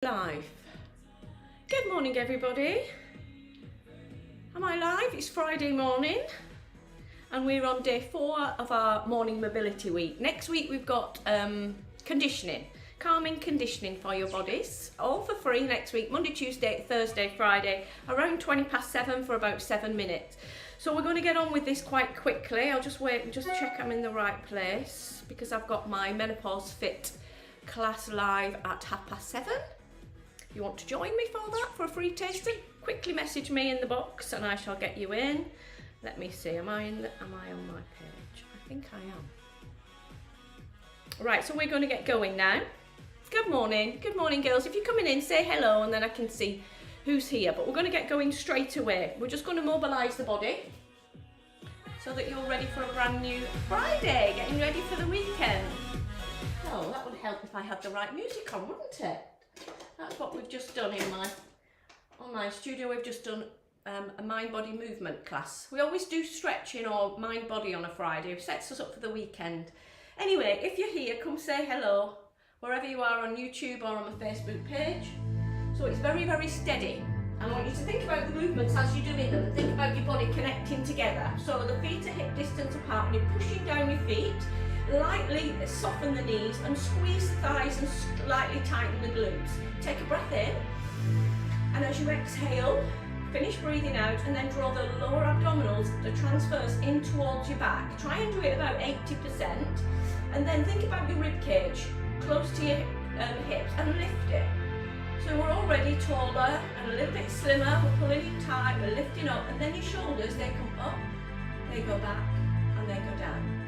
Live. Good morning, everybody. Am I live? It's Friday morning and we're on day 4 of our morning mobility week. Next week we've got conditioning, calming conditioning for your bodies, all for free next week, Monday, Tuesday, Thursday, Friday, around 7:20 for about 7 minutes. So we're going to get on with this quite quickly. I'll just wait and just check I'm in the right place because I've got my Menopause Fit class live at 7:30. If you want to join me for that, for a free tasting, quickly message me in the box and I shall get you in. Let me see, am I on my page? I think I am. Right, so we're going to get going now. Good morning girls. If you're coming in, say hello and then I can see who's here. But we're going to get going straight away. We're just going to mobilise the body so that you're ready for a brand new Friday, getting ready for the weekend. Oh, that would help if I had the right music on, wouldn't it? That's what we've just done in my studio. We've just done a mind-body movement class. We always do stretching or mind-body on a Friday. It sets us up for the weekend. Anyway, if you're here, come say hello, wherever you are on YouTube or on my Facebook page. So it's very, very steady. I want you to think about the movements as you're doing them and think about your body connecting together. So the feet are hip distance apart and you're pushing down your feet. Lightly soften the knees and squeeze the thighs and slightly tighten the glutes. Take a breath in and as you exhale, finish breathing out and then draw the lower abdominals, the transfers in towards your back. Try and do it about 80% and then think about your rib cage close to your hips and lift it. So we're already taller and a little bit slimmer, we're pulling it tight, we're lifting up and then your shoulders, they come up, they go back and they go down.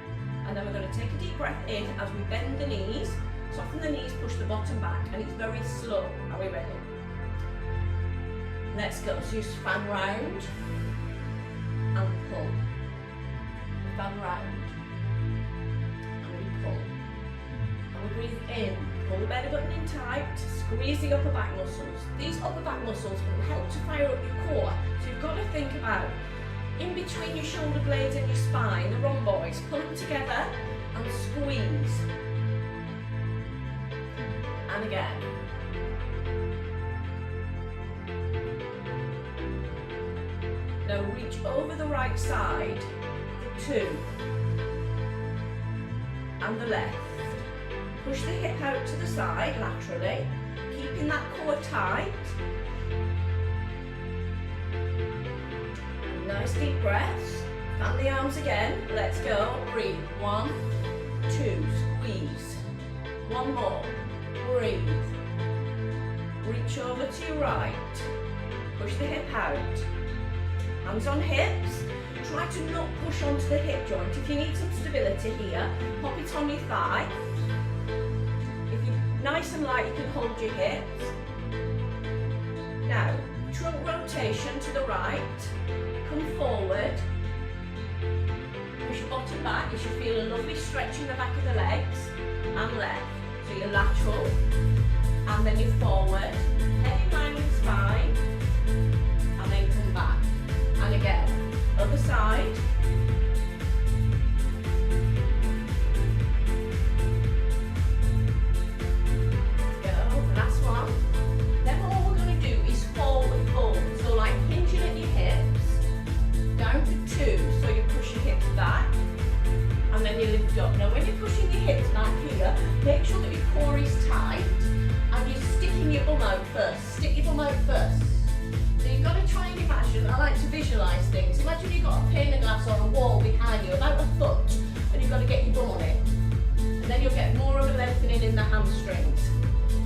And then we're going to take a deep breath in as we bend the knees, soften the knees, push the bottom back, and it's very slow. Are we ready? Let's go. So you fan round and pull. Fan round and we pull. And we breathe in. Pull the belly button in tight, squeeze the upper back muscles. These upper back muscles will help to fire up your core. So you've got to think about in between your shoulder blades and your spine, the rhomboids, pull them together and squeeze. And again. Now reach over the right side for 2. And the left. Push the hip out to the side laterally, keeping that core tight. Nice deep breaths. Fan the arms again. Let's go. Breathe. 1, 2. Squeeze. 1 more. Breathe. Reach over to your right. Push the hip out. Hands on hips. Try to not push onto the hip joint. If you need some stability here, pop it on your thigh. If you're nice and light, you can hold your hips. Now, trunk rotation to the right. Come forward, push your bottom back. You should feel a lovely stretch in the back of the legs and left. So you're lateral and then you're forward, head in line with the spine and then come back. And again, other side. Go, last one. Then all we're going to do is forward fold. So like hinging at your hips. Down to 2, so you push your hips back and then you lift up. Now when you're pushing your hips back here, make sure that your core is tight and you're sticking your bum out first. Stick your bum out first. So you've got to try and imagine, I like to visualise things. Imagine you've got a pane of glass or a wall behind you, about a foot, and you've got to get your bum on it. And then you'll get more of a lengthening in the hamstrings.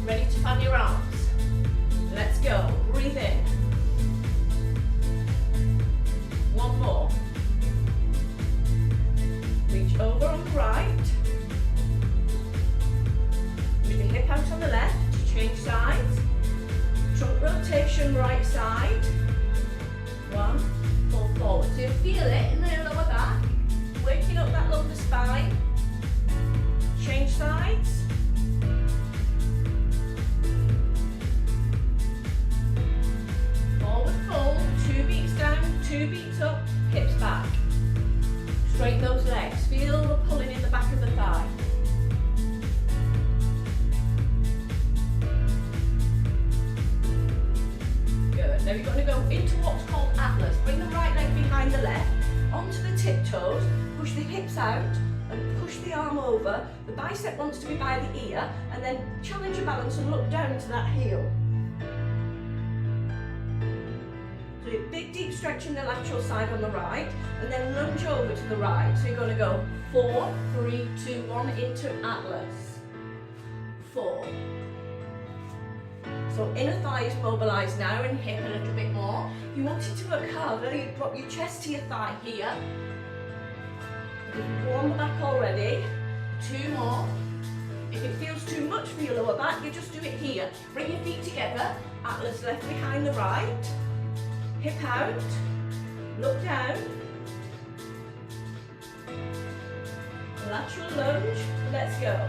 Ready to fan your arms? Let's go. Breathe in. 1 more. Reach over on the right. Push the hip out on the left. Change sides. Trunk rotation right side. 1. Pull forward. So you feel it in the lower back. Waking up that lumbar spine. Change sides. Forward fold. 2 beats down, 2 beats up, hips back. Straighten those legs. Feel the pulling in the back of the thigh. you're going to go into what's called Atlas. Bring the right leg behind the left, onto the tiptoes, push the hips out and push the arm over. The bicep wants to be by the ear, and then challenge your balance and look down to that heel. So a big deep stretch in the lateral side on the right, and then lunge over to the right. So you're going to go 4, 3, 2, 1 into Atlas. 4. So inner thigh is mobilised now, and hip a little bit more. If you want it to work harder, you drop your chest to your thigh here. You can go on the back already. 2 more. If it feels too much for your lower back, you just do it here. Bring your feet together. Atlas left behind the right. Hip out. Look down. Lateral lunge. Let's go.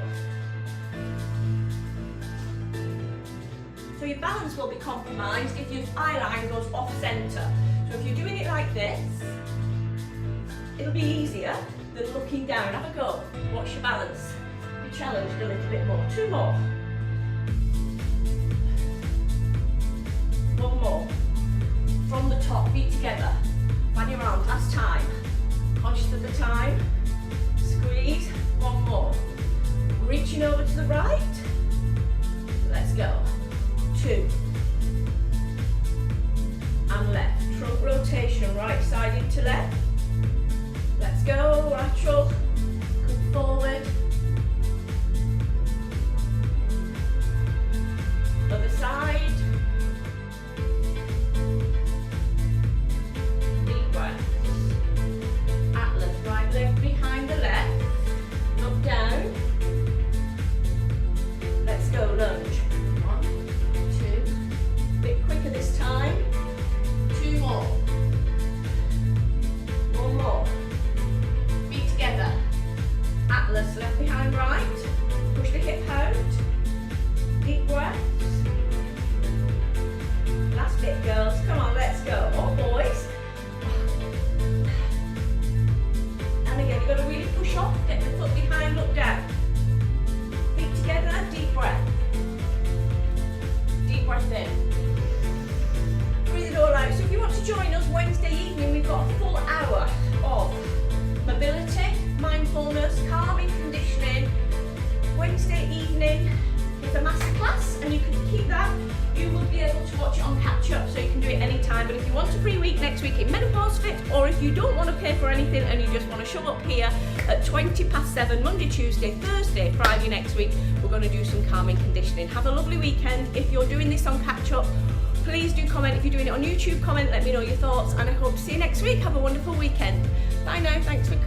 So your balance will be compromised if your eye line goes off centre. So if you're doing it like this, it'll be easier than looking down. Have a go. Watch your balance. Be challenged a little bit more. 2 more. 1 more. From the top, feet together. Fan your arms. Last time. Conscious of the time. Squeeze. 1 more. Reaching over to the right. Let's go. 2. And left. Trunk rotation, right side into left. Let's go, lateral. Come forward. Other side. Deep breath. Atlas, right leg behind the left. Look down. Let's go, lunge. Quicker this time. 2 more. 1 more. Feet together. Atlas left behind right. Push the hip out. Deep breaths. Last bit, girls. Come on, let's go. Or boys. And again, you've got to really push off. Get the foot behind, look down. Feet together, deep breath. Deep breath in. Breathe it all out. So if you want to join us Wednesday evening, we've got a full hour of mobility, mindfulness, calming, conditioning. Wednesday evening is a masterclass, and you can keep that. You will be able to watch it on catch up, so you can do it anytime. But if you want a free week next week in Menopause Fit, or if you don't want to pay for anything and you just want to show up here at 7:20 Monday, Tuesday, Thursday, Friday next week, we're going to do some calming conditioning. Have a lovely weekend. If you're doing this on catch up, please do comment. If you're doing it on YouTube, comment, let me know your thoughts, and I hope to see you next week. Have a wonderful weekend. Bye now. Thanks for